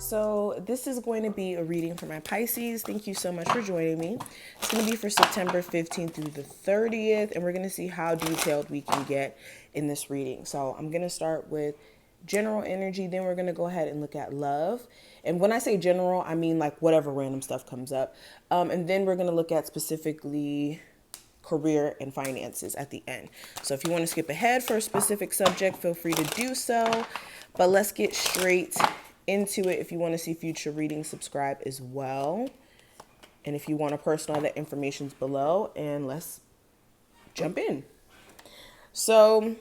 So this is going to be a reading for my Pisces. Thank you so much for joining me. It's going to be for September 15th through the 30th, and we're going to see how detailed we can get in this reading. So I'm going to start with general energy, then we're going to go ahead and look at love. And when I say general, I mean like whatever random stuff comes up. And then we're going to look at specifically career and finances at the end. So if you want to skip ahead for a specific subject, feel free to do so. But let's get straight into it. If you want to see future readings, subscribe as well. And if you want a personal, that information's below. And let's jump in. So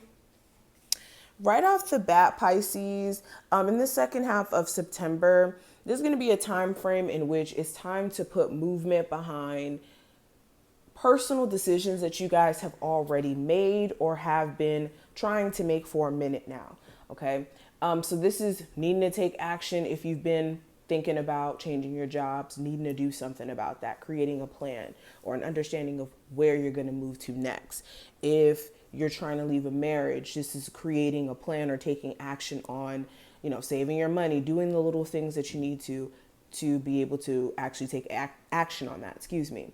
right off the bat, Pisces, in the second half of September, there's going to be a time frame in which it's time to put movement behind personal decisions that you guys have already made or have been trying to make for a minute now. Okay. So this is needing to take action if you've been thinking about changing your jobs, needing to do something about that, creating a plan or an understanding of where you're going to move to next. If you're trying to leave a marriage, this is creating a plan or taking action on, saving your money, doing the little things that you need to be able to actually take action on that. Excuse me.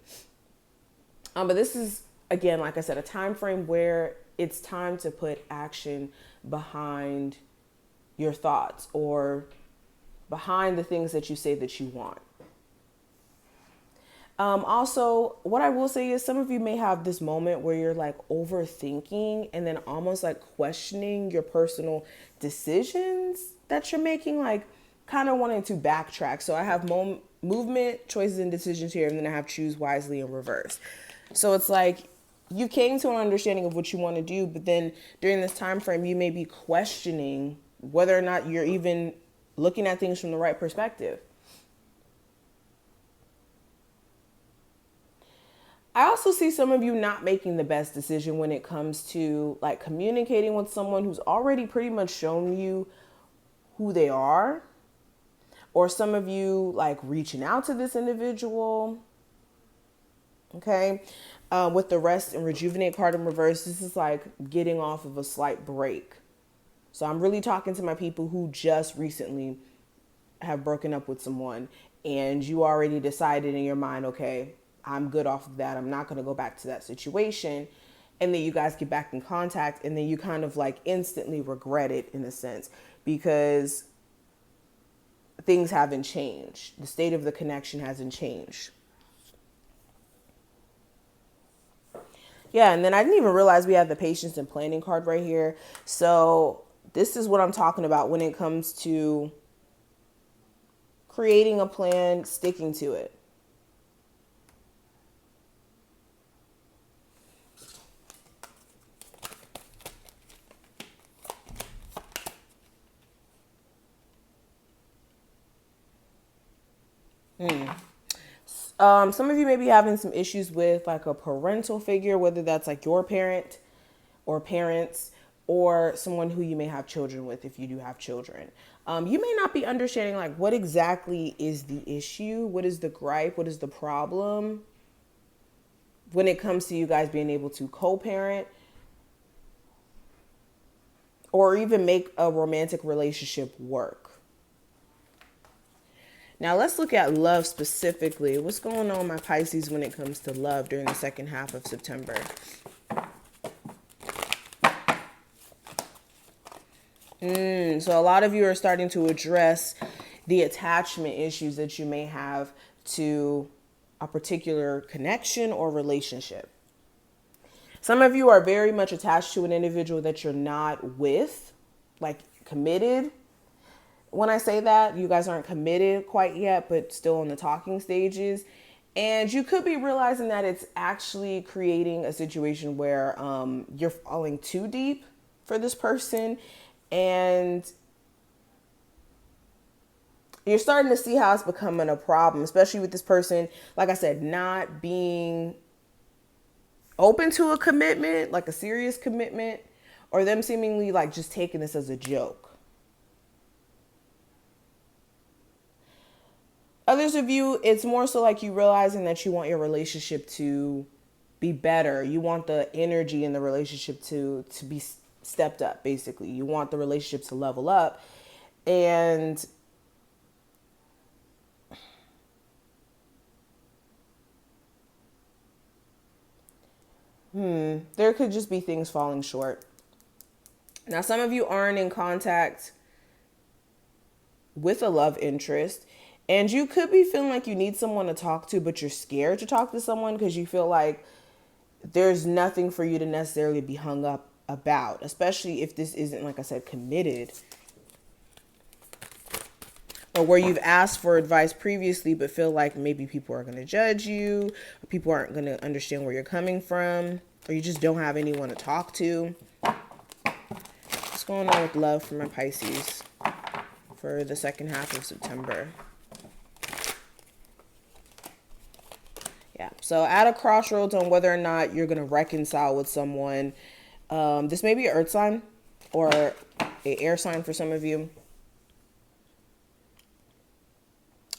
But this is, again, like I said, a time frame where it's time to put action behind your thoughts or behind the things that you say that you want. Also, what I will say is some of you may have this moment where you're like overthinking and then almost like questioning your personal decisions that you're making, like kind of wanting to backtrack. So I have movement, choices, and decisions here, and then I have choose wisely in reverse. So it's like you came to an understanding of what you want to do, but then during this time frame, you may be questioning whether or not you're even looking at things from the right perspective. I also see some of you not making the best decision when it comes to like communicating with someone who's already pretty much shown you who they are, or some of you like reaching out to this individual. Okay. With the rest and rejuvenate card in reverse, this is like getting off of a slight break. So I'm really talking to my people who just recently have broken up with someone and you already decided in your mind, okay, I'm good off of that. I'm not going to go back to that situation. And then you guys get back in contact and then you kind of like instantly regret it in a sense because things haven't changed. The state of the connection hasn't changed. Yeah, and then I didn't even realize we have the patience and planning card right here. So this is what I'm talking about when it comes to creating a plan, sticking to it. Some of you may be having some issues with like a parental figure, whether that's like your parent or parents or someone who you may have children with if you do have children. You may not be understanding like what exactly is the issue, what is the gripe, what is the problem when it comes to you guys being able to co-parent or even make a romantic relationship work. Now let's look at love specifically. What's going on, my Pisces, when it comes to love during the second half of September? So a lot of you are starting to address the attachment issues that you may have to a particular connection or relationship. Some of you are very much attached to an individual that you're not with, like committed. When I say that, you guys aren't committed quite yet, but still in the talking stages. And you could be realizing that it's actually creating a situation where you're falling too deep for this person. And you're starting to see how it's becoming a problem, especially with this person, like I said, not being open to a commitment, like a serious commitment, or them seemingly like just taking this as a joke. Others of you, it's more so like you realizing that you want your relationship to be better. You want the energy in the relationship to be stepped up, basically. You want the relationship to level up. And There could just be things falling short. Now, some of you aren't in contact with a love interest, and you could be feeling like you need someone to talk to, but you're scared to talk to someone because you feel like there's nothing for you to necessarily be hung up about, especially if this isn't, like I said, committed, or where you've asked for advice previously but feel like maybe people are going to judge you, or people aren't going to understand where you're coming from, or you just don't have anyone to talk to. What's going on with love for my Pisces for the second half of September? Yeah, so at a crossroads on whether or not you're going to reconcile with someone. This may be an earth sign or an air sign for some of you.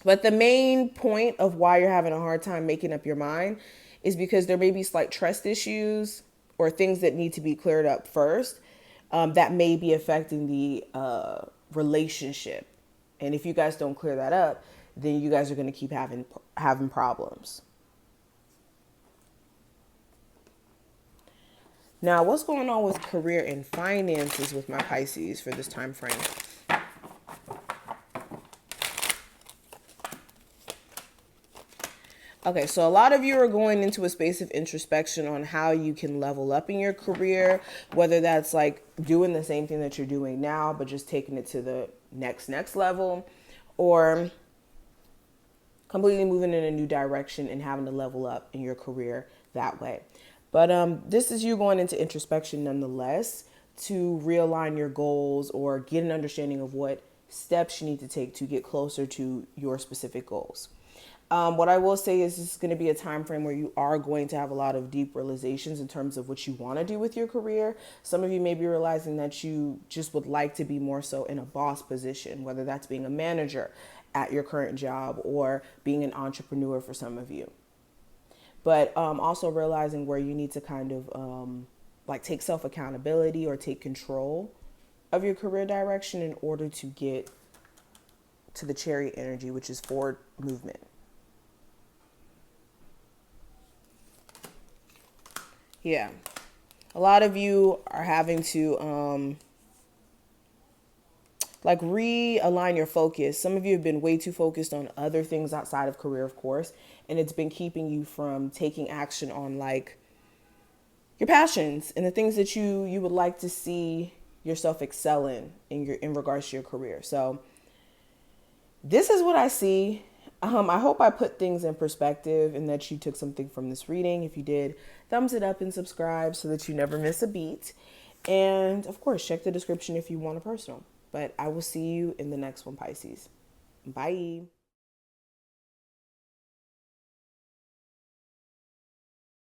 But the main point of why you're having a hard time making up your mind is because there may be slight trust issues or things that need to be cleared up first that may be affecting the relationship. And if you guys don't clear that up, then you guys are going to keep having problems. Now, what's going on with career and finances with my Pisces for this time frame? Okay, so a lot of you are going into a space of introspection on how you can level up in your career, whether that's like doing the same thing that you're doing now, but just taking it to the next level, or completely moving in a new direction and having to level up in your career that way. But this is you going into introspection nonetheless to realign your goals or get an understanding of what steps you need to take to get closer to your specific goals. What I will say is this is going to be a time frame where you are going to have a lot of deep realizations in terms of what you want to do with your career. Some of you may be realizing that you just would like to be more so in a boss position, whether that's being a manager at your current job or being an entrepreneur for some of you. But also realizing where you need to kind of like take self-accountability or take control of your career direction in order to get to the chariot energy, which is forward movement. Yeah. A lot of you are having to like realign your focus. Some of you have been way too focused on other things outside of career, of course, and it's been keeping you from taking action on like your passions and the things that you would like to see yourself excel in regards to your career. So this is what I see. I hope I put things in perspective and that you took something from this reading. If you did, thumbs it up and subscribe so that you never miss a beat. And of course, check the description if you want a personal. But I will see you in the next one, Pisces. Bye.